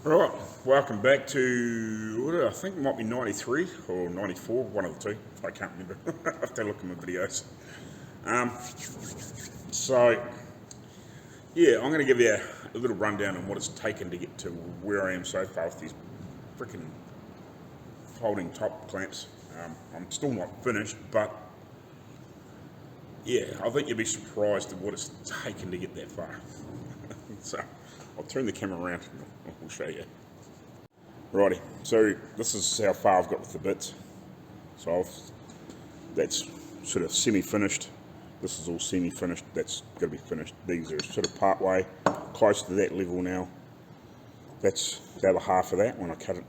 Right, welcome back to, I think it might be 93 or 94, one of the two, I can't remember, I have to look in my videos. Yeah, I'm going to give you a little rundown on what it's taken to get to where I am so far with these freaking folding top clamps. I'm still not finished, but yeah, I think you'll be surprised at what it's taken to get that far. So, I'll turn the camera around and we'll show you. Righty, so this is how far I've got with the bits. So that's sort of semi-finished. This is all semi-finished, that's got to be finished. These are sort of part way, close to that level now. That's the other half of that when I cut it.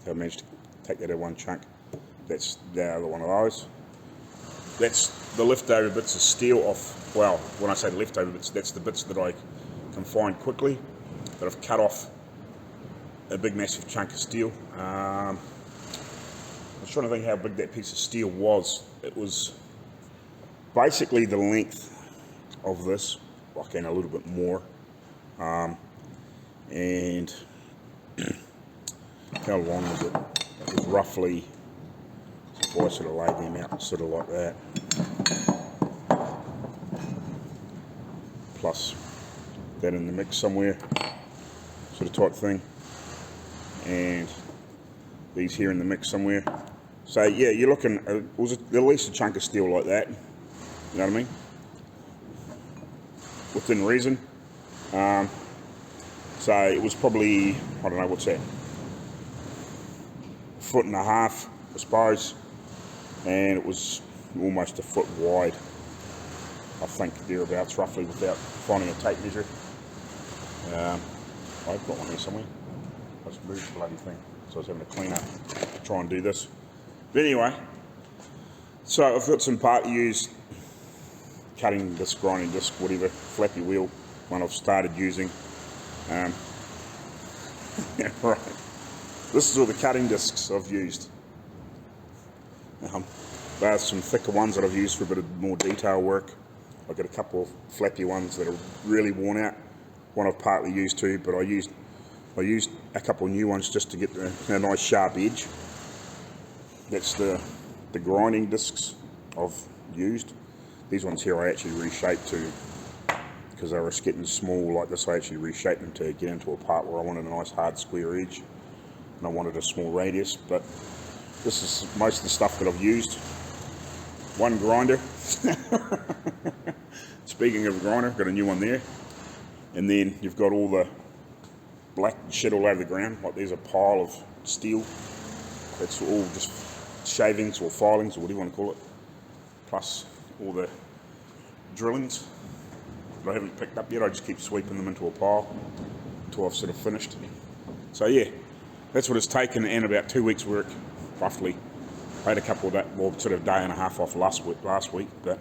I managed to take that in one chunk. That's the other one of those. That's the leftover bits of steel off, well, when I say the leftover bits, that's the bits that I can find quickly, that I've cut off a big massive chunk of steel. I was trying to think how big that piece of steel was. It was basically the length of this, like, and a little bit more. And how long was it? It was roughly, if I sort of laid them out sort of like that, plus that in the mix somewhere, sort of type thing, and these here in the mix somewhere. So yeah, you're looking at, it was at least a chunk of steel like that, you know what I mean, within reason. So it was probably, I don't know, what's that, 1.5 feet, I suppose, and it was almost 1 foot wide, I think, thereabouts, roughly, without finding a tape measure. I've got one here somewhere. I just moved the bloody thing, so I was having to clean up, try and do this. But anyway, so I've got some part used cutting disc, grinding disc, whatever, flappy wheel, one I've started using. Yeah, right. This is all the cutting discs I've used. There's some thicker ones that I've used for a bit of more detail work. I've got a couple of flappy ones that are really worn out. One I've partly used too, but I used a couple of new ones just to get a nice sharp edge. That's the grinding discs I've used. These ones here I actually reshaped to, because they were getting small like this. I actually reshaped them to get into a part where I wanted a nice hard square edge, and I wanted a small radius. But this is most of the stuff that I've used. One grinder. Speaking of grinder, got a new one there. And then you've got all the black shit all over the ground, like there's a pile of steel. That's all just shavings or filings or whatever you want to call it, plus all the drillings that I haven't picked up yet. I just keep sweeping them into a pile until I've sort of finished. So yeah, that's what it's taken, and about 2 weeks work, roughly. I had a couple of that, well, sort of day and a half off last week, but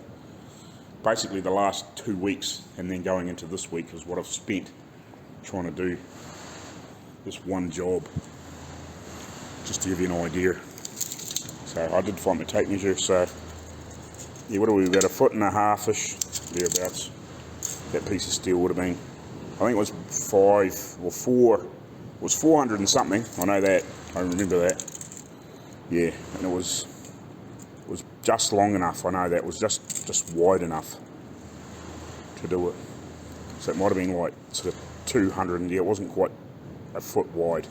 basically the last 2 weeks and then going into this week is what I've spent trying to do this one job, just to give you an idea. So I did find the tape measure, so yeah, what are we, about 1.5 feet-ish, thereabouts. That piece of steel would have been, I think it was 5 or 4, it was 400 and something, I know that, I remember that. Yeah, and it was just long enough, I know that, it was just wide enough to do it. So it might have been like sort of 200, and yeah, it wasn't quite 1 foot wide.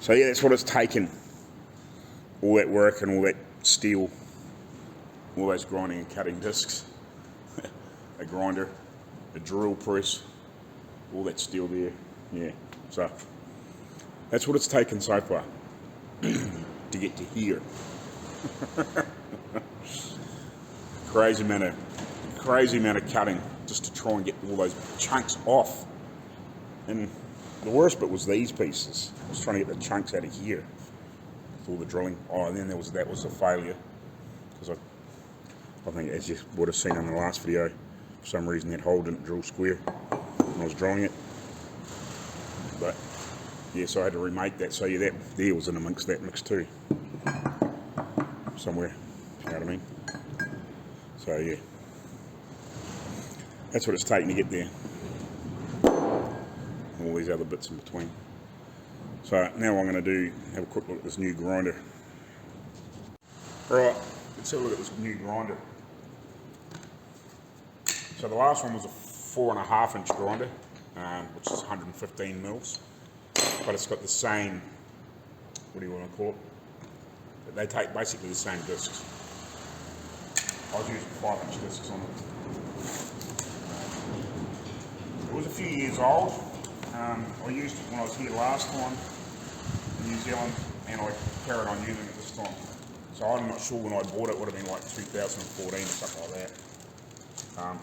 So yeah, that's what it's taken. All that work and all that steel, all those grinding and cutting discs, a grinder, a drill press, all that steel there. Yeah, so that's what it's taken so far to get to here. Crazy amount of cutting just to try and get all those chunks off. And the worst bit was these pieces. I was trying to get the chunks out of here with all the drilling. Oh, and then that was a failure, because I think, as you would have seen in the last video, for some reason that hole didn't drill square when I was drilling it. But yeah, so I had to remake that. So yeah, that there was in the mix, that mix too, somewhere, you know what I mean. So yeah, that's what it's taken to get there. all these other bits in between. So now what I'm going to do, have a quick look at this new grinder. Right, let's have a look at this new grinder. So the last one was a 4.5 inch grinder, which is 115 mils, but it's got the same, what do you want to call it? They take basically the same discs. I was using 5 inch discs on it. It was a few years old. I used it when I was here last time in New Zealand, and I carried on using it this time. So I'm not sure when I bought it, it would have been like 2014 or something like that.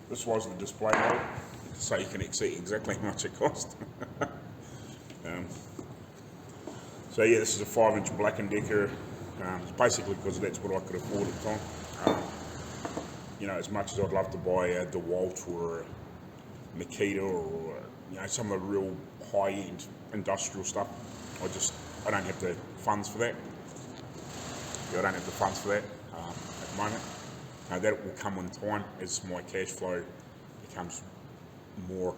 This was the display model, so you can see exactly how much it cost. So yeah, this is a 5 inch Black & Decker. It's basically because that's what I could afford at the time. You know, as much as I'd love to buy a DeWalt or a Makita or you know, some of the real high-end industrial stuff, I don't have the funds for that. Yeah, I don't have the funds for that at the moment. That will come in time as my cash flow becomes more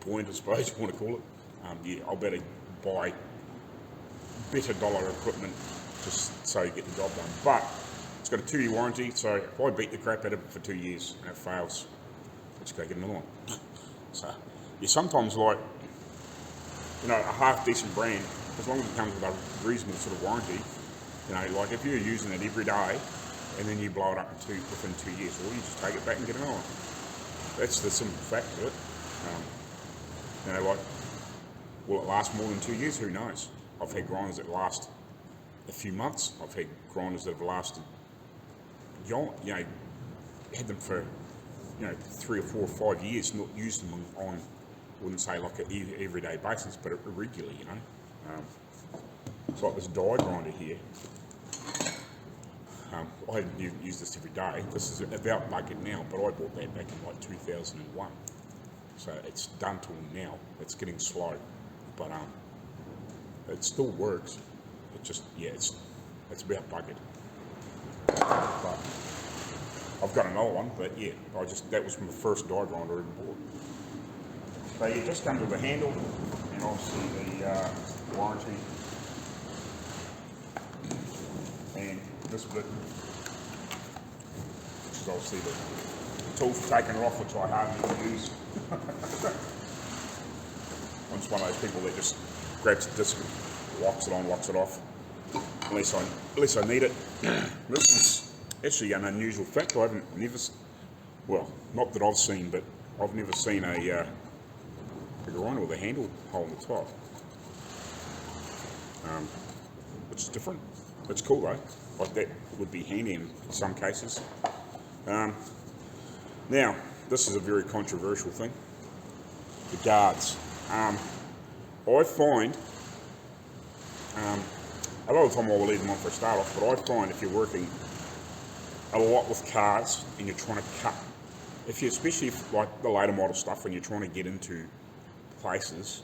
buoyant, I suppose you want to call it. Yeah, I'll better buy better dollar equipment just so you get the job done. But it's got a 2-year warranty, so if I beat the crap out of it for 2 years and it fails, let's go get another one. So you sometimes like, you know, a half decent brand, as long as it comes with a reasonable sort of warranty, you know, like if you're using it every day and then you blow it up within 2 years, or you just take it back and get another one. That's the simple fact of it. You know, like, will it last more than 2 years? Who knows? I've had grinders that last a few months. I've had grinders that have lasted, you know, had them for, you know, 3 or 4 or 5 years, not used them on, I wouldn't say like an everyday basis, but regularly, you know. It's like this die grinder here. I use this every day. This is about bucket now, but I bought that back in like 2001. So it's done till now. It's getting slow, but it still works. It just, yeah, it's about bucket. But I've got another one, but yeah, that was my first die grinder I ever bought. So yeah, it just comes with a handle and obviously the warranty. And this bit, which is obviously the tool for taking it off, which I hardly use. I'm just one of those people that just grabs the disc and locks it on, locks it off, unless I need it. This is actually an unusual fact. Well, not that I've seen, but I've never seen a grinder with a handle hole in the top, which is different. It's cool though. Like that would be handy in some cases. Now, this is a very controversial thing. The guards. I find a lot of the time I will leave them on for a start off, but I find if you're working a lot with cars and you're trying to cut, especially if, like the later model stuff, when you're trying to get into places,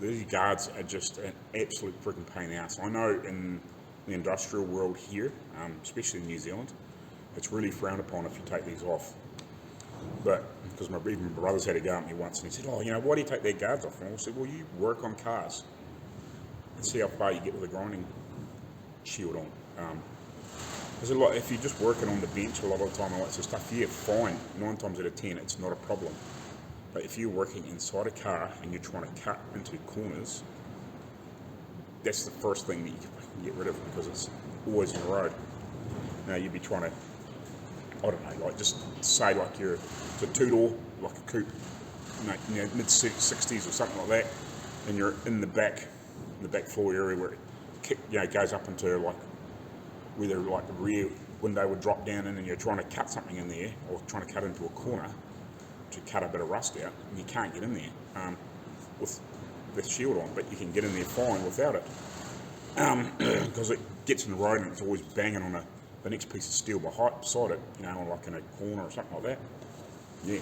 these guards are just an absolute freaking pain in the ass. I know in the industrial world here, especially in New Zealand, it's really frowned upon if you take these off. But because even my brother's had a go at me once, and he said, "Oh, you know, why do you take their guards off?" And I said, "Well, you work on cars and see how far you get with a grinding shield on." There's a lot. If you're just working on the bench a lot of the time, all that sort of stuff, yeah, fine. 9 times out of 10, it's not a problem. But if you're working inside a car and you're trying to cut into corners, that's the first thing that you can get rid of, because it's always in the road. Now you'd be trying to, I don't know, like just say like it's a 2-door, like a coupe, you know, mid-60s or something like that, and you're in the back floor area where it goes up into like whether like the rear window would drop down in, and you're trying to cut something in there, or trying to cut into a corner to cut a bit of rust out, and you can't get in there with the shield on, but you can get in there fine without it, because it gets in the road and it's always banging on the next piece of steel beside it, you know, like in a corner or something like that. Yeah.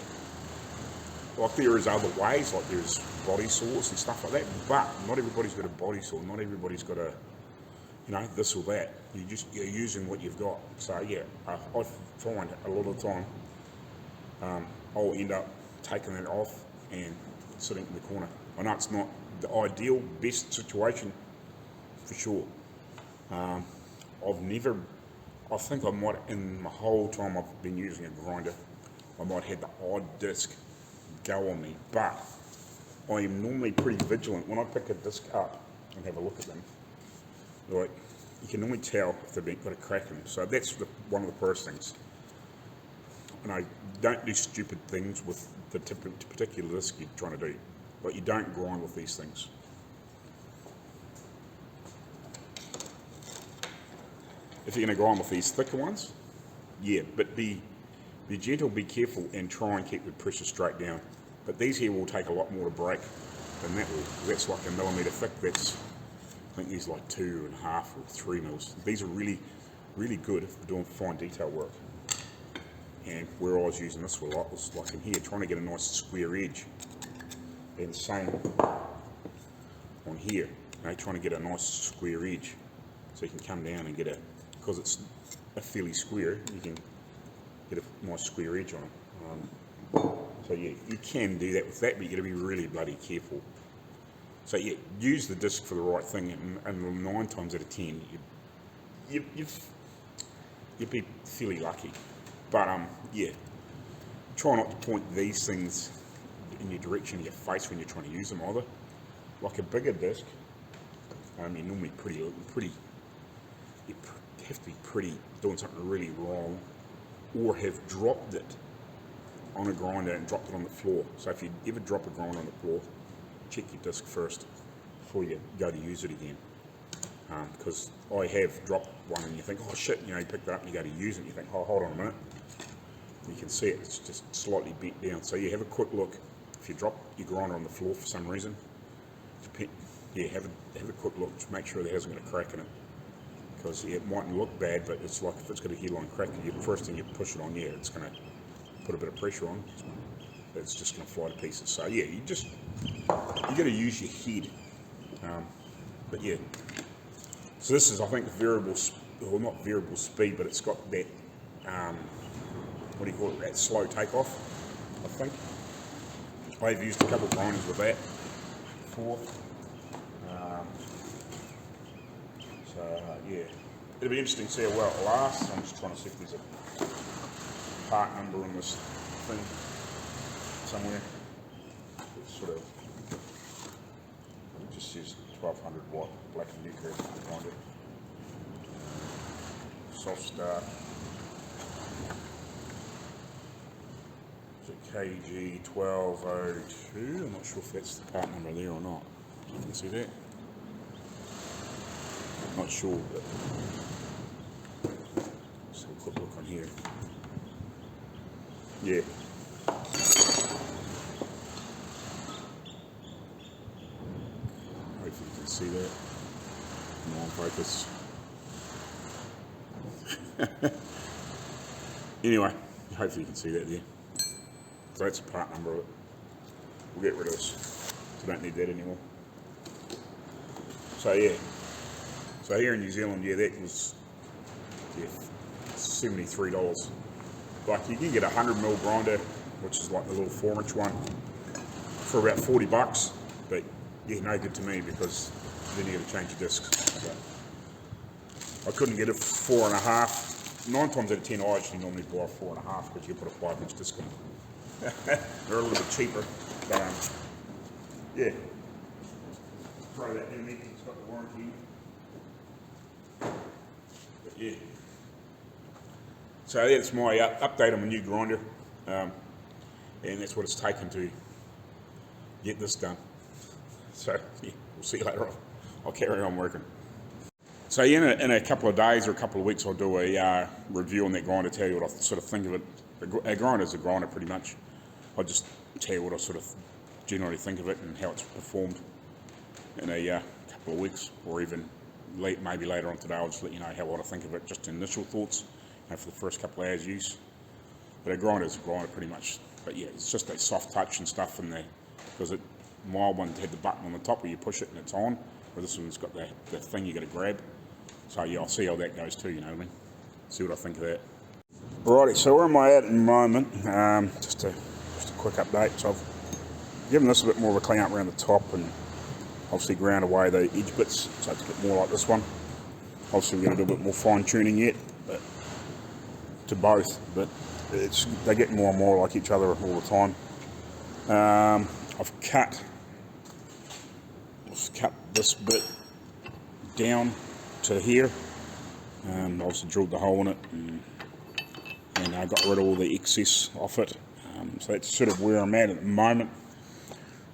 Like there is other ways, like there's body saws and stuff like that, but not everybody's got a body saw, not everybody's got a, you know, this or that. You're using what you've got. So yeah, I find a lot of the time I'll end up taking it off and sitting in the corner. I know it's not the ideal, best situation, for sure. I think I might, in my whole time I've been using a grinder, I might have the odd disc go on me, but I am normally pretty vigilant. When I pick a disc up and have a look at them, like, you can normally tell if they've got a crack in them. So that's one of the first things. And I don't do stupid things with the particular disc you're trying to do. Like, you don't grind with these things. If you're going to grind with these thicker ones, yeah, but be gentle, be careful, and try and keep the pressure straight down. But these here will take a lot more to break than that will. That's like a millimetre thick. That's, I think these are like 2.5 or 3 mils. These are really, really good for doing fine detail work. And where I was using this a lot was like in here, trying to get a nice square edge. And same on here, trying to get a nice square edge. So you can come down and get because it's a fairly square, you can get a nice square edge on it. So yeah, you can do that with that, but you've got to be really bloody careful. So yeah, use the disc for the right thing, and 9 times out of 10, you'd be fairly lucky. But yeah, try not to point these things in your direction of your face when you're trying to use them either. Like a bigger disc, you're normally you have to be pretty doing something really wrong, or have dropped it on a grinder and dropped it on the floor. So if you ever drop a grinder on the floor, check your disc first before you go to use it again. Because I have dropped one and you think, oh shit, you pick that up and you go to use it and you think, oh, hold on a minute. You can see it, it's just slightly bent down. So you have a quick look. If you drop your grinder on the floor for some reason, have a quick look, just make sure there hasn't got a crack in it. Because it mightn't look bad, but it's like if it's got a hairline crack, the first thing you push it on, it's going to put a bit of pressure on. It's just going to fly to pieces. So yeah, you got to use your head. But yeah, so this is, I think, not variable speed, but it's got that what do you call it? That slow takeoff, I think. I've used a couple of grinders with that before. Yeah, it'll be interesting to see how well it lasts. I'm just trying to see if there's a part number on this thing somewhere. It's sort of, it just says 1200 watt black and nuclear grinder. Soft start. Is it KG 1202? I'm not sure if that's the part number there or not. You can see that. Not sure, but let's have a quick look on here. Yeah. Hopefully you can see that. Come on, focus. Anyway, hopefully you can see that there. So that's a part number of it. We'll get rid of this. We don't need that anymore. So yeah. So here in New Zealand, that was $73. Like, you can get a 100mm grinder, which is like the little 4-inch one, for about $40. But yeah, no good to me, because then you got to change your discs. So I couldn't get it for 4.5. 9 times out of 10, I actually normally buy 4.5 because you put a 5-inch disc in. They're a little bit cheaper, but yeah. Throw that in there. It's got the warranty. Yeah. So that's my update on my new grinder, and that's what it's taken to get this done. So yeah, we'll see you later on. I'll carry on working. So yeah, in a couple of days or a couple of weeks, I'll do a review on that grinder, tell you what I sort of think of it. A grinder is a grinder, pretty much. I'll just tell you what I sort of generally think of it and how it's performed in a couple of weeks, or even maybe later on today. I'll just let you know what I think of it, just initial thoughts, for the first couple of hours use. But a grinder is a grinder, pretty much. But yeah, it's just that soft touch and stuff in there, because my one had the button on the top where you push it and it's on, where this one's got the thing you got to grab. So yeah, I'll see how that goes too, you know what I mean? See what I think of that. Alrighty, so where am I at the moment? Just a quick update. So giving this a bit more of a clean up around the top, and obviously ground away the edge bits so it's a bit more like this one. Obviously we're going to do a bit more fine tuning yet, but to both, but they get more and more like each other all the time. I've cut this bit down to here. Obviously drilled the hole in it, and I got rid of all the excess off it. So that's sort of where I'm at the moment.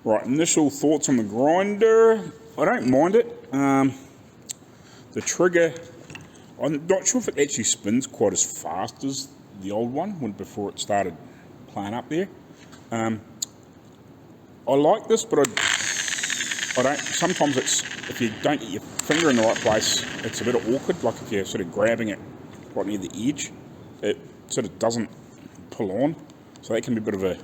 Right, initial thoughts on the grinder. I don't mind it. The trigger, I'm not sure if it actually spins quite as fast as the old one before it started playing up there. I like this, but I don't. Sometimes if you don't get your finger in the right place, it's a bit awkward. Like if you're sort of grabbing it right near the edge, it sort of doesn't pull on. So that can be a bit of a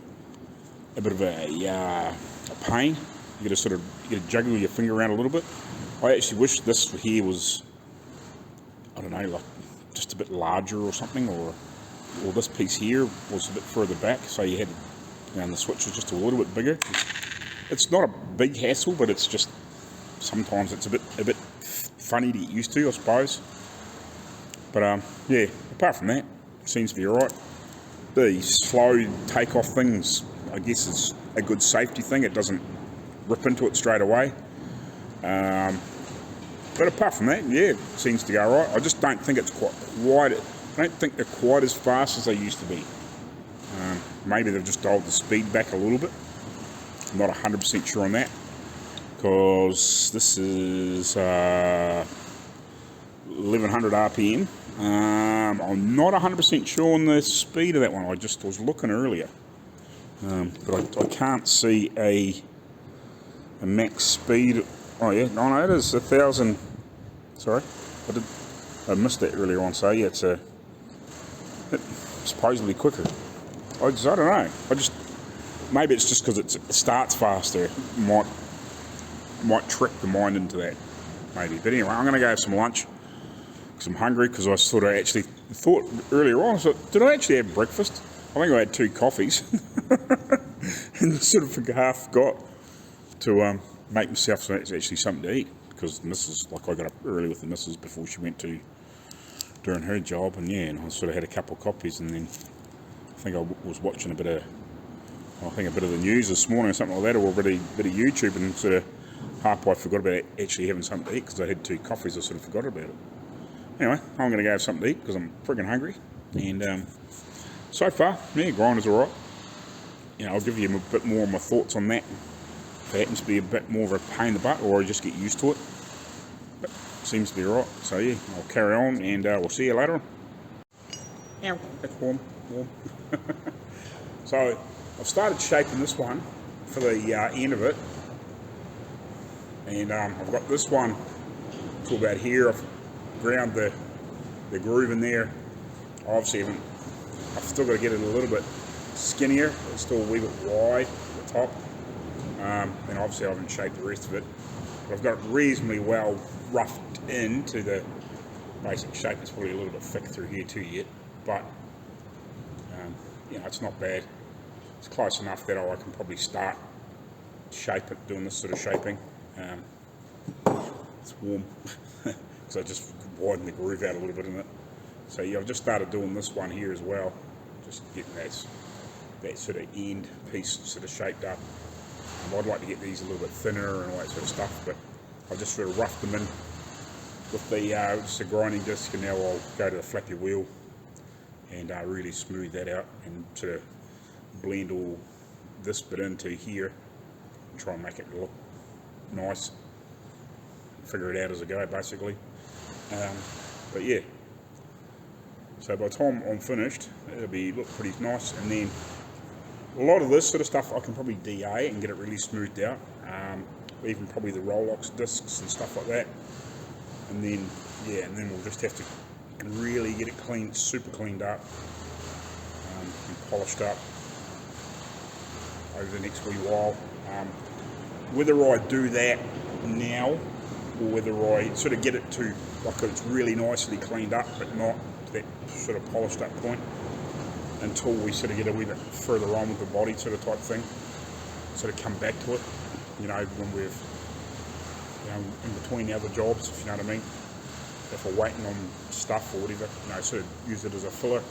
pain. You got to juggle your finger around a little bit. I actually wish this here was, I don't know, like just a bit larger or something, or this piece here was a bit further back, so you had, the switch was just a little bit bigger. It's not a big hassle, but it's just sometimes it's a bit funny to get used to, I suppose. But yeah, apart from that, it seems to be alright. The slow takeoff things, I guess, is a good safety thing. It doesn't rip into it straight away. But apart from that, yeah, it seems to go right. I just don't think it's I don't think they're quite as fast as they used to be. Maybe they've just dialed the speed back a little bit. I'm not 100% sure on that, because this is 1100 RPM. I'm not 100% sure on the speed of that one. I was looking earlier, but I can't see a max speed. Oh yeah, no, it is 1,000. Sorry, I missed that earlier on. So yeah, it's supposedly quicker. I don't know. Maybe it's just because it starts faster. Might trick the mind into that, maybe. But anyway, I'm going to go have some lunch because I'm hungry. Because I sort of actually thought earlier on, did I actually have breakfast? I think I had 2 coffees, and sort of half forgot to make myself actually something to eat, because the missus, I got up early with the missus before she went to doing her job, and yeah, and I sort of had a couple of coffees, and then I think I was watching a bit of the news this morning or something like that, or a bit of YouTube, and sort of halfway forgot about actually having something to eat because I had 2 coffees. I sort of forgot about it. Anyway, I'm going to go have something to eat because I'm friggin' hungry, and so far, yeah, grinder's alright. I'll give you a bit more of my thoughts on that. If it happens to be a bit more of a pain in the butt, or I just get used to it. But it seems to be alright. So yeah, I'll carry on, and we'll see you later on. Ow, that's warm. So I've started shaping this one for the end of it, and I've got this one to about here. I've ground the groove in there. Obviously I've still got to get it a little bit skinnier. It's still a wee bit wide at the top. And obviously I haven't shaped the rest of it. But I've got it reasonably well roughed into the basic shape. It's probably a little bit thick through here too yet, but it's not bad. It's close enough that I can probably start doing this sort of shaping. It's warm because I just widened the groove out a little bit in it. So yeah, I've just started doing this one here as well, just getting that sort of end piece sort of shaped up. I'd like to get these a little bit thinner and all that sort of stuff, but I've just sort of roughed them in with just a grinding disc, and now I'll go to the flappy wheel and really smooth that out and sort of blend all this bit into here and try and make it look nice. Figure it out as I go, basically. But yeah, so by the time I'm finished, it'll look pretty nice, and then a lot of this sort of stuff I can probably DA and get it really smoothed out, even probably the Rolex discs and stuff like that, and then we'll just have to really get it cleaned, super cleaned up, and polished up over the next wee while. Whether I do that now, or whether I sort of get it to like it's really nicely cleaned up but not to that sort of polished up point until we sort of get a wee bit further on with the body sort of type thing. sort of come back to it, you know, when we've, you know, in between the other jobs, if you know what I mean. If we're waiting on stuff or whatever, you know, sort of use it as a filler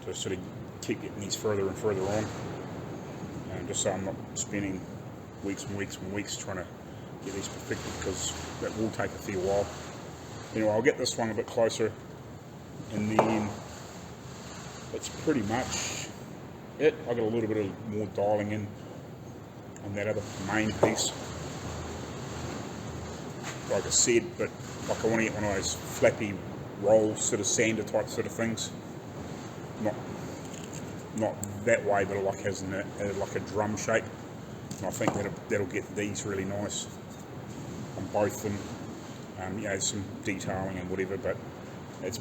to sort of keep getting these further and further on. And just so I'm not spending weeks and weeks and weeks trying to get these perfected, because that will take a fair while. Anyway, I'll get this one a bit closer, and then that's pretty much it. I got a little bit of more dialing in on that other main piece, like I said, but like I want to get one of those flappy roll sort of sander type sort of things, not that way, but like as in like a drum shape. And I think that'll get these really nice on both of them. You know, some detailing and whatever, but it's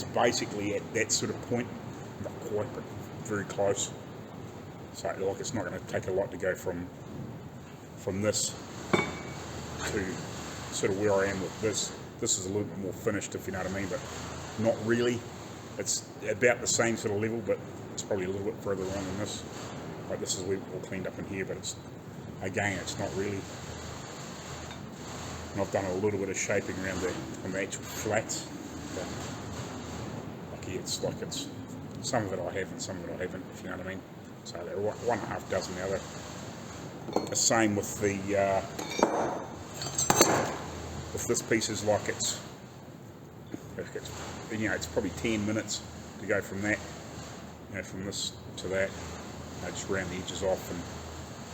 basically at that sort of point, not quite, but very close. So like it's not going to take a lot to go from this to sort of where I am with this. This is a little bit more finished, if you know what I mean, but not really. It's about the same sort of level, but it's probably a little bit further on than this. Like this is all cleaned up in here, but it's not really. And I've done a little bit of shaping around on the actual flats. Like yeah, it's some of it I have and some of it I haven't, if you know what I mean. So they're 1.5 dozen the other. The same with the with this piece is like it's you know, it's probably 10 minutes to go from that, you know, from this to that. Just round the edges off and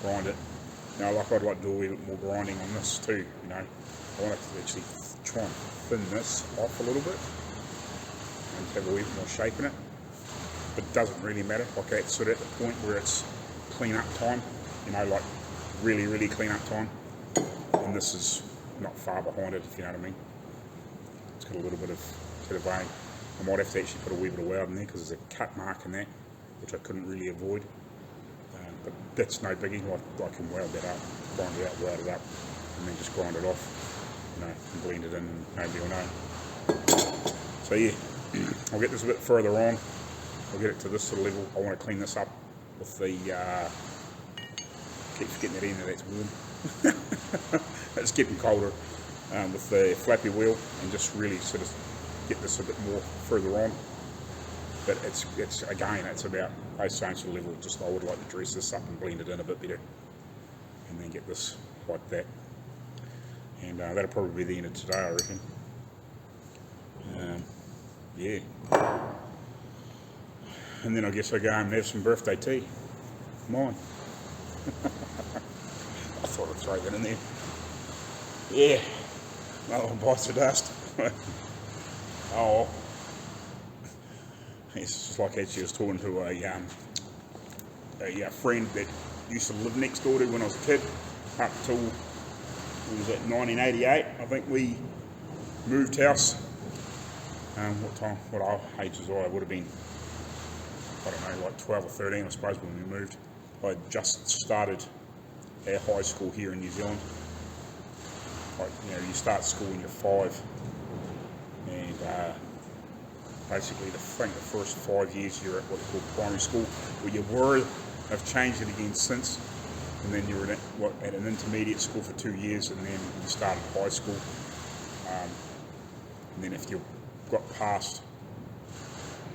grind it. Now, like I'd like to do a little bit more grinding on this too, you know. I want to actually try and thin this off a little bit and have a wee bit more shape in it. But it doesn't really matter. Like it's sort of at the point where it's clean up time, you know, like really, really clean up time. And this is not far behind it, if you know what I mean. It's got a little bit of vein. I might have to actually put a wee bit of weld in there because there's a cut mark in there, which I couldn't really avoid. But that's no biggie. I can weld that up, grind it out, weld it up, and then just grind it off, you know, and blend it in, and nobody will know. So yeah, I'll get this a bit further on. I'll get it to this sort of level. I want to clean this up with the, keep forgetting that end of that's warm. It's getting colder, with the flappy wheel, and just really sort of get this a bit more further on. But it's again, it's about those same sort of level. Just I would like to dress this up and blend it in a bit better, and then get this like that. And that'll probably be the end of today, I reckon. Yeah. And then I guess I go home and have some birthday tea. Mine. I thought I'd throw that in there. Yeah. Another one bites the dust. Oh. It's just like actually I was talking to a friend that used to live next door to when I was a kid, up till, it was at 1988, I think we moved house. What age was I? Would have been, I don't know, like 12 or 13 I suppose when we moved. I just started our high school here in New Zealand. Like, you know, you start school when you're 5, and basically the first 5 years you're at what they call primary school, where you were. I've changed it again since, and then you're at an intermediate school for 2 years, and then you started high school. And then if you got past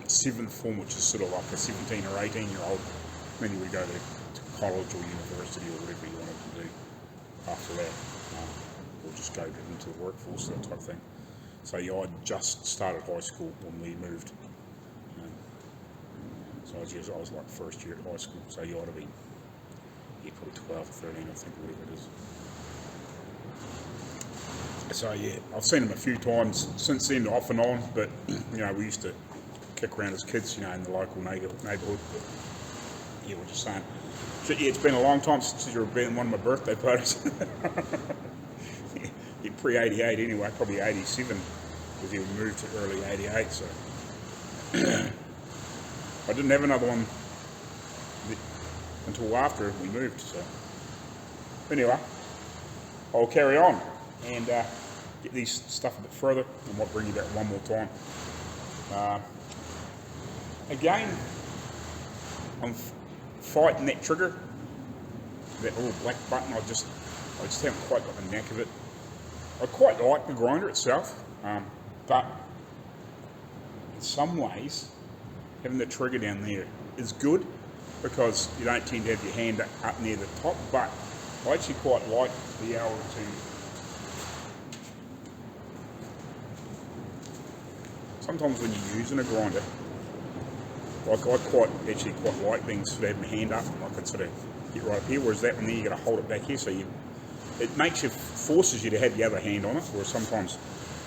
7th form, which is sort of like a 17 or 18-year-old, then you would go to college or university or whatever you wanted to do after that, or just go into the workforce, that type of thing. So yeah, I just started high school when we moved. So I was like first year at high school, so you ought to be, yeah, probably 12 or 13, I think, whatever it is. So yeah, I've seen him a few times since then, off and on, but you know, we used to kick around as kids, you know, in the local neighbourhood. But yeah, we're just saying, so, yeah, it's been a long time since you've been one of my birthday parties. Yeah, pre-88 anyway, probably 87, because you moved to early 88, so. I didn't have another one until after we moved, so. Anyway, I'll carry on and get these stuff a bit further, and might bring you back one more time. Again, I'm fighting that trigger. that little black button, I just haven't quite got the knack of it. I quite like the grinder itself, but in some ways, having the trigger down there is good because you don't tend to have your hand up near the top, but I actually quite like the able to sometimes when you're using a grinder, like I quite like being sort of having my hand up, I can sort of get right up here, whereas that one there you got to hold it back here, so it forces you to have the other hand on it, whereas sometimes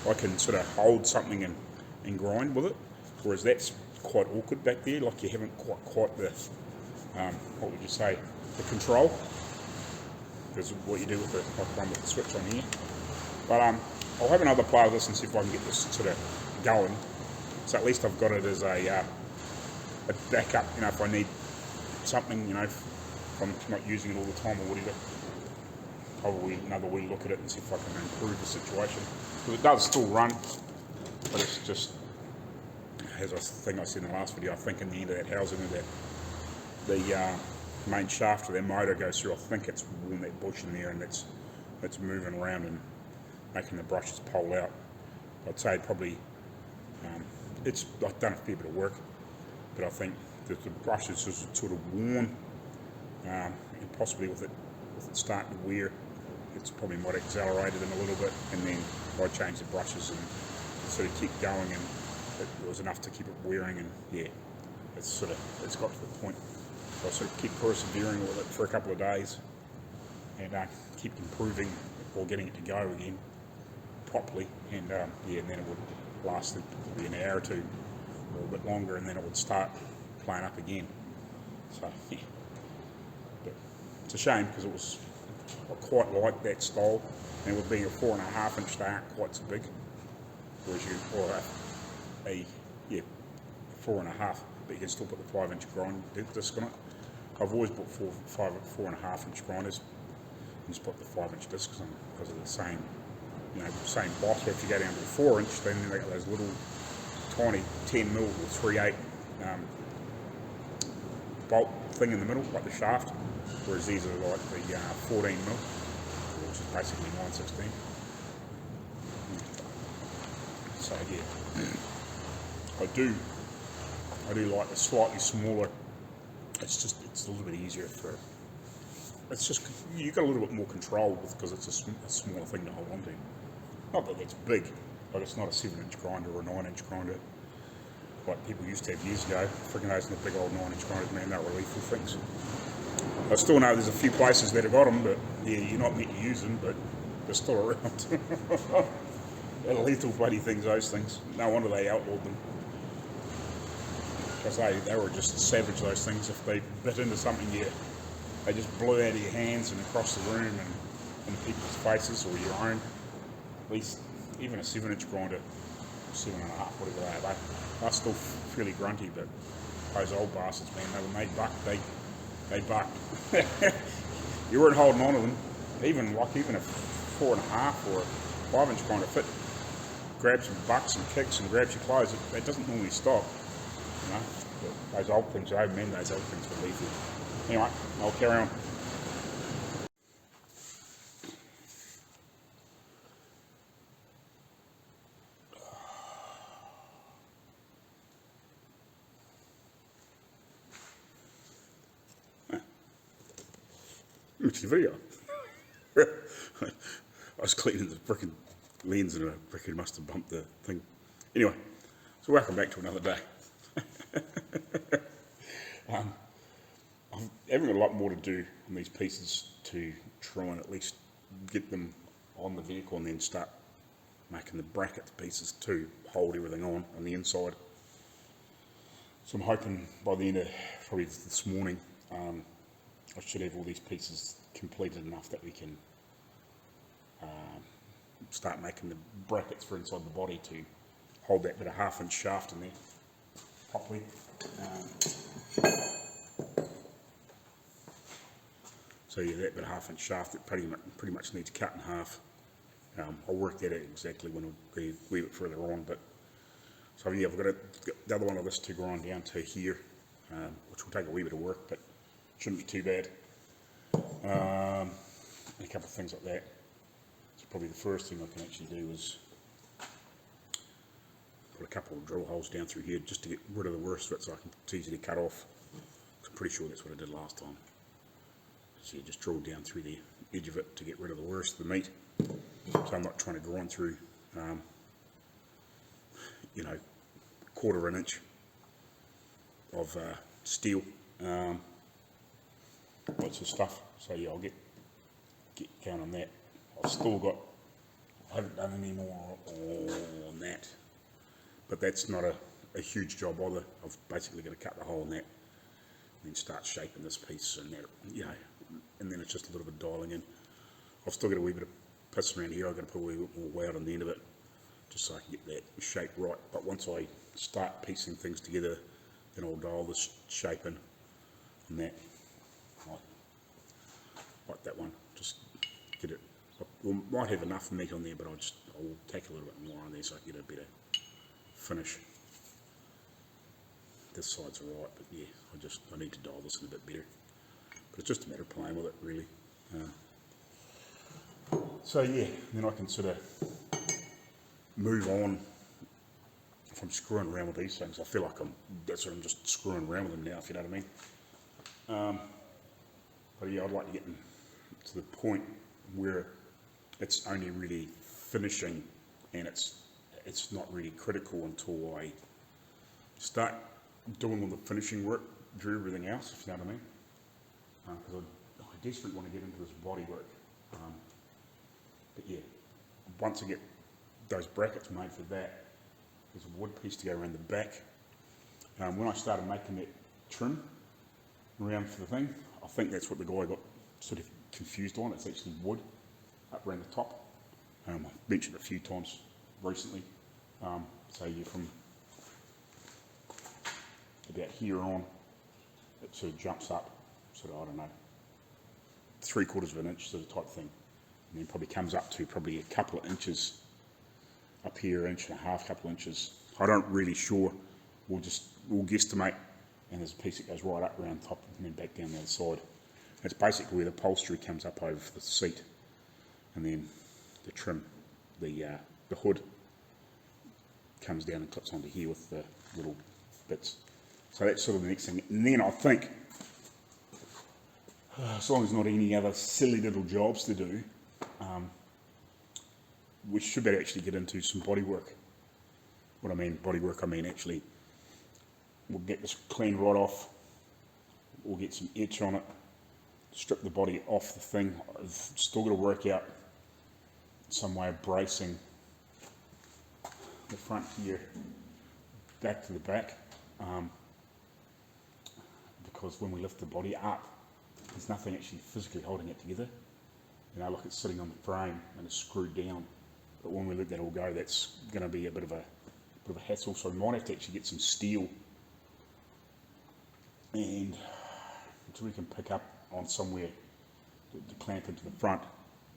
I can sort of hold something and grind with it, whereas that's quite awkward back there, like you haven't quite the, what would you say, the control, because what you do with the one with the switch on here. But I'll have another play with this and see if I can get this sort of going, so at least I've got it as a backup, you know, if I need something, you know, if I'm not using it all the time or whatever. Probably another way to look at it and see if I can improve the situation. Because it does still run, but it's just, as I think I said in the last video, I think in the end of that housing that the main shaft of their motor goes through, I think it's worn that bush in there and it's moving around and making the brushes pole out. I'd say probably, I've done a fair bit of work, but I think that the brushes is sort of worn, and possibly with it starting to wear, it's probably might have accelerated them a little bit, and then I changed the brushes and sort of keep going, and it was enough to keep it wearing, and yeah, it's got to the point. I sort of keep persevering with it for a couple of days, and keep improving or getting it to go again properly, and yeah, and then it would last probably an hour or two, or a bit longer, and then it would start playing up again. So yeah, but it's a shame because I quite like that style, and with being a 4.5 inch they aren't quite so big, whereas or a 4.5, but you can still put the 5 inch grind disc on it. I've always bought 4.5 inch grinders and just put the 5 inch discs on because of the same, you know, same boss. But if you go down to the 4 inch, then they got those little tiny 10mm or 3/8 bolt thing in the middle, like the shaft, whereas these are like the 14mm, which is basically 9/16. So yeah, I do like the slightly smaller. It's a little bit easier for. It's just you got a little bit more control because it's a smaller thing to hold on to. Not that it's big, but it's not a 7 inch grinder or a 9 inch grinder like people used to have years ago. Freaking those big old 9 inch grinders, man, they're lethal things. I still know there's a few places that have got them, but yeah, you're not meant to use them, but they're still around. They're lethal bloody things, those things. No wonder they outlawed them. Because they were just savage, those things. If they bit into something, they just blew out of your hands and across the room and in people's faces or your own. At least, even a 7 inch grinder, 7.5, whatever they are, they're still fairly grunty, but those old bastards, man, when they bucked, they bucked. You weren't holding on to them. Even a 4.5 or a 5 inch grinder grabs some bucks and kicks and grabs your clothes. It doesn't normally stop. You know, but those old things, those old things were lethal. Anyway, I'll carry on. It's the video. I was cleaning the frickin' lens and I frickin' must have bumped the thing. Anyway, so welcome back to another day. I'm having a lot more to do on these pieces to try and at least get them on the vehicle and then start making the bracket pieces to hold everything on the inside. So I'm hoping by the end of probably this morning I should have all these pieces completed enough that we can start making the brackets for inside the body to hold that bit of 1/2 inch shaft in there properly. So yeah, that bit of 1/2 inch shaft that pretty much needs cut in half. I'll work that out exactly when I'll be a wee bit further on. But so yeah, I've got the other one of this to grind down to here, which will take a wee bit of work, but shouldn't be too bad. couple of things like that. So probably the first thing I can actually do is put a couple of drill holes down through here just to get rid of the worst of it, so it's easy to cut off. I'm pretty sure that's what I did last time. So you just drill down through the edge of it to get rid of the worst of the meat. So I'm not trying to grind through, you know, 1/4 of an inch of steel, lots of stuff. So yeah, I'll get going on that. I haven't done any more on that, but that's not a huge job either. I've basically got to cut the hole in that and then start shaping this piece and that, you know, and then it's just a little bit dialing in. I've still got a wee bit of piss around here. I've got to put a wee bit more wood on the end of it just so I can get that shape right. But once I start piecing things together, then I'll dial this shape in and that, like that one. Just get it. We might have enough meat on there, but I'll take a little bit more on there so I can get a better finish. This side's alright, but yeah, I need to dial this in a bit better. But it's just a matter of playing with it, really. So yeah, then I can sort of move on from screwing around with these things. I feel like I'm just screwing around with them now, if you know what I mean. But yeah, I'd like to get to the point where it's only really finishing, and it's not really critical until I start doing all the finishing work, do everything else, if you know what I mean. Because I desperately want to get into this body work. But yeah, once I get those brackets made for that, there's a wood piece to go around the back. When I started making that trim around for the thing, I think that's what the guy got sort of confused on. It's actually wood up around the top. I've mentioned it a few times recently. So you're from about here on, it sort of jumps up, sort of, I don't know, 3/4 of an inch sort of type thing. And then probably comes up to probably a couple of inches up here, 1.5 inches, couple of inches. I don't really sure. We'll guesstimate, and there's a piece that goes right up around top and then back down the other side. That's basically where the upholstery comes up over the seat, and then the trim, the hood comes down and clips onto here with the little bits. So that's sort of the next thing. And then I think, as long as not any other silly little jobs to do, we should better actually get into some body work. What I mean body work, I mean actually, we'll get this cleaned right off, we'll get some etch on it, strip the body off the thing. I've still got to work out some way of bracing the front here back to the back, because when we lift the body up, there's nothing actually physically holding it together. You know, like it's sitting on the frame and it's screwed down. But when we let that all go, that's going to be a bit of a hassle. So we might have to actually get some steel, and until we can pick up on somewhere to clamp into the front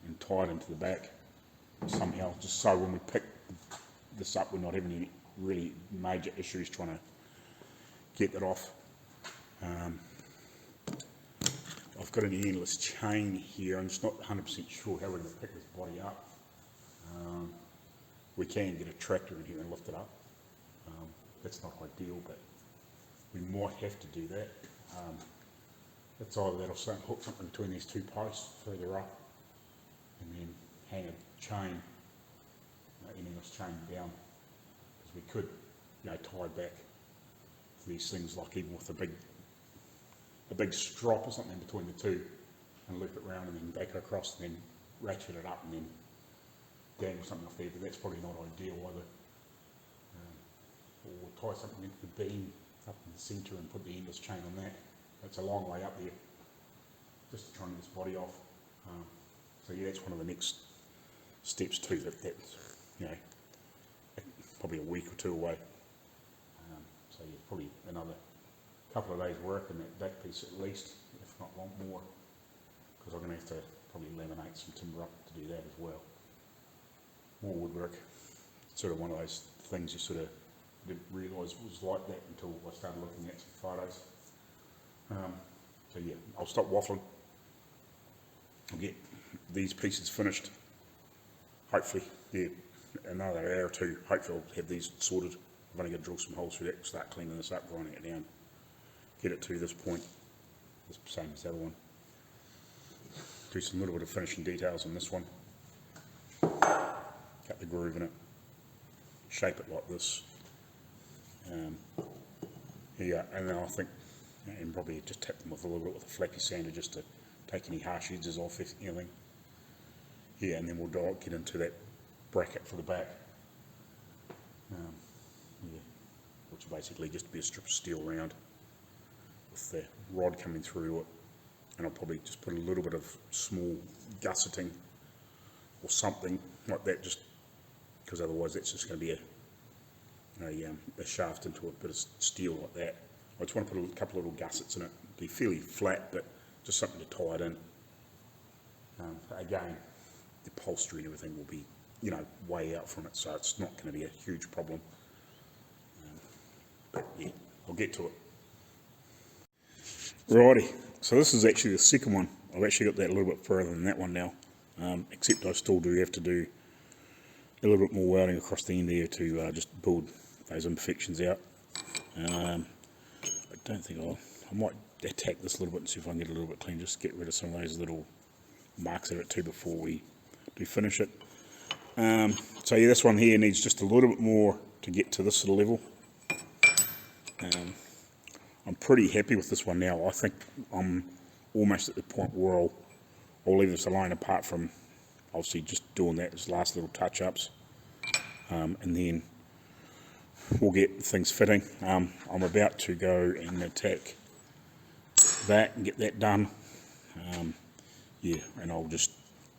and tie it into the back somehow, just so when we pick this up, we're not having any really major issues trying to get that off. I've got an endless chain here. I'm just not 100% sure how we're going to pick this body up. We can get a tractor in here and lift it up. That's not ideal, but we might have to do that. It's either that or hook something between these two posts further up, and then hang a chain, endless chain down, because we could, tie back these things, like even with a big strop or something between the two, and loop it round and then back it across and then ratchet it up and then dangle something off there, but that's probably not ideal either. Or tie something into the beam up in the centre and put the endless chain on that. That's a long way up there, just to try and get this body off. So yeah, that's one of the next steps too, that's probably a week or two away. So yeah, probably another couple of days work in that back piece at least, if not a lot more, because I'm going to have to probably laminate some timber up to do that as well. More woodwork. It's sort of one of those things you sort of didn't realise was like that until I started looking at some photos. So yeah, I'll stop waffling. I'll get these pieces finished. Hopefully, yeah, another hour or two, hopefully I'll have these sorted. I've only got to drill some holes through that, start cleaning this up, grinding it down, get it to this point, the same as the other one. Do some little bit of finishing details on this one. Cut the groove in it, shape it like this. Yeah, and then I think, and probably just tap them with a little bit with a flaky sander just to take any harsh edges off, if anything. Yeah, and then we'll get into that bracket for the back. Yeah, which will basically just be a strip of steel round with the rod coming through it. And I'll probably just put a little bit of small gusseting or something like that, just because otherwise that's just going to be a shaft into a bit of steel like that. I just want to put a couple of little gussets in it, be fairly flat, but just something to tie it in. Again, the upholstery and everything will be, you know, way out from it, so it's not going to be a huge problem. But yeah, I'll get to it. Righty, so this is actually the second one. I've actually got that a little bit further than that one now, except I still do have to do a little bit more welding across the end there to just build those imperfections out. I don't think I might attack this a little bit and see if I can get it a little bit clean, just get rid of some of those little marks of it too before we do finish it. So yeah, this one here needs just a little bit more to get to this sort of level. I'm pretty happy with this one now. I think I'm almost at the point where I'll leave this alone, apart from obviously just doing that as last little touch-ups, and then we'll get things fitting. I'm about to go and attack that and get that done. Yeah, and I'll just,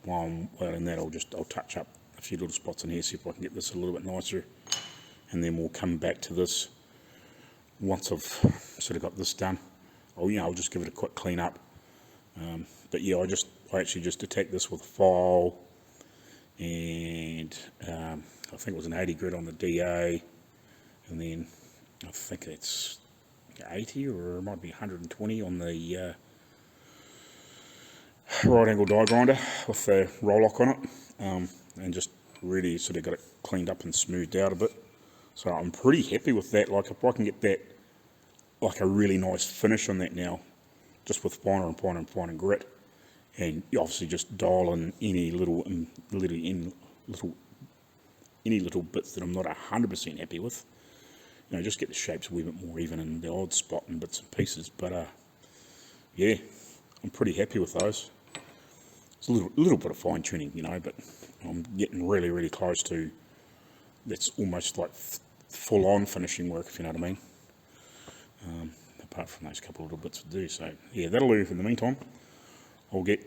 while I'm welding that, I'll touch up a few little spots in here, see if I can get this a little bit nicer, and then we'll come back to this once I've sort of got this done. I'll just give it a quick clean up. But yeah, I actually just attacked this with a file, and I think it was an 80 grit on the DA, and then I think it's 80 or it might be 120 on the right angle die grinder with the roll lock on it, and just really sort of got it cleaned up and smoothed out a bit. So I'm pretty happy with that. Like, if I can get that, like, a really nice finish on that now, just with finer and finer and finer grit, and obviously just dial in any little bits that I'm not 100% happy with. You know, just get the shapes a wee bit more even in the odd spot and bits and pieces. But yeah, I'm pretty happy with those. It's a little bit of fine tuning, you know, but I'm getting really, really close to. That's almost like full on finishing work, if you know what I mean. Apart from those couple of little bits to do. So yeah, that'll do for the meantime. I'll get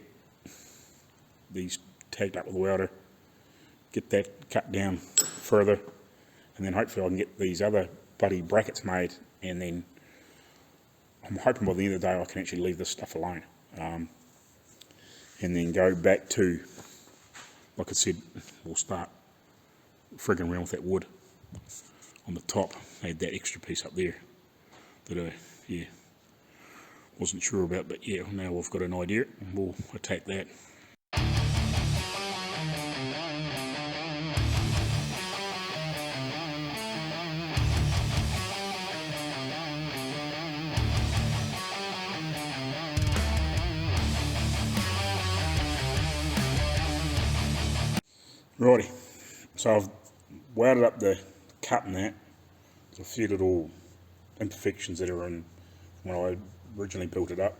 these tagged up with a welder, get that cut down further, and then hopefully I can get these other bloody brackets made, and then I'm hoping by the end of the day I can actually leave this stuff alone, and then go back to, like I said, we'll start frigging around with that wood on the top. I had that extra piece up there that I wasn't sure about, but yeah, now we've got an idea and we'll attack that. Righty, so I've welded up the cut in that. There's a few little imperfections that are in when I originally built it up.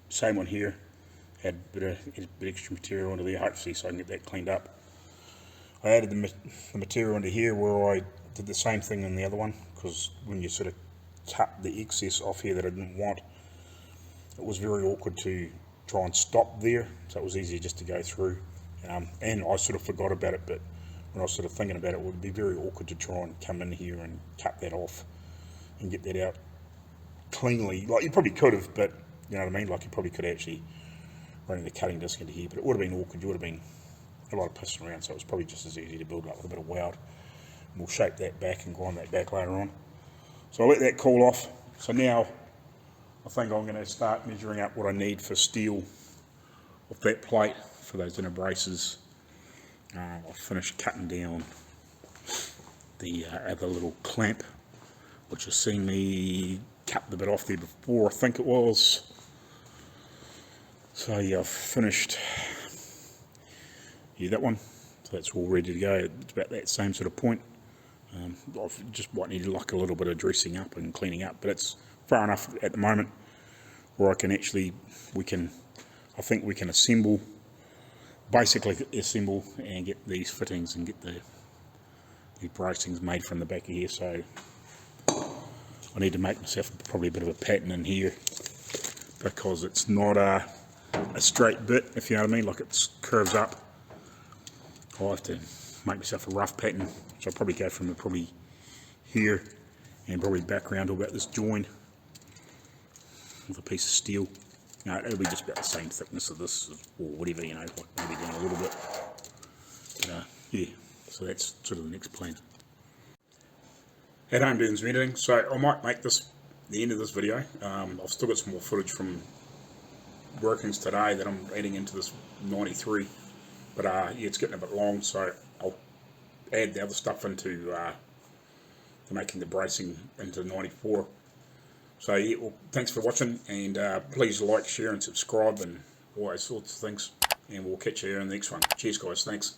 Same one here, had a bit extra material under there, hopefully so I can get that cleaned up. I added the material into here where I did the same thing in the other one, because when you sort of cut the excess off here that I didn't want, it was very awkward to try and stop there, so it was easier just to go through. And I sort of forgot about it, but when I was sort of thinking about it, it would be very awkward to try and come in here and cut that off and get that out cleanly. Like, you probably could have, but you know what I mean, like you probably could actually run the cutting disc into here, but it would have been awkward. You would have been a lot of pissing around, so it was probably just as easy to build up with a bit of weld. And we'll shape that back and grind that back later on. So I'll let that cool off. So now I think I'm going to start measuring up what I need for steel of that plate. for those inner braces. I've finished cutting down the other little clamp, which you've seen me cut the bit off there before, I think it was. So yeah, I've finished that one, so that's all ready to go. It's about that same sort of point. I've just might need like a little bit of dressing up and cleaning up, but it's far enough at the moment where I can actually, I think we can basically assemble and get these fittings and get these bracings made from the back of here. So I need to make myself probably a bit of a pattern in here, because it's not a straight bit, if you know what I mean, like it curves up. I'll have to make myself a rough pattern, so I'll probably go from probably here and probably back around to about this join with a piece of steel. No, it'll be just about the same thickness of this, or whatever, you know, like maybe down a little bit. But yeah, so that's sort of the next plan. At home doing some editing, so I might make this the end of this video. I've still got some more footage from workings today that I'm adding into this 93, but yeah, it's getting a bit long, so I'll add the other stuff into making the bracing into 94. So yeah, well, thanks for watching, and please like, share and subscribe and all those sorts of things, and we'll catch you in the next one. Cheers guys, thanks.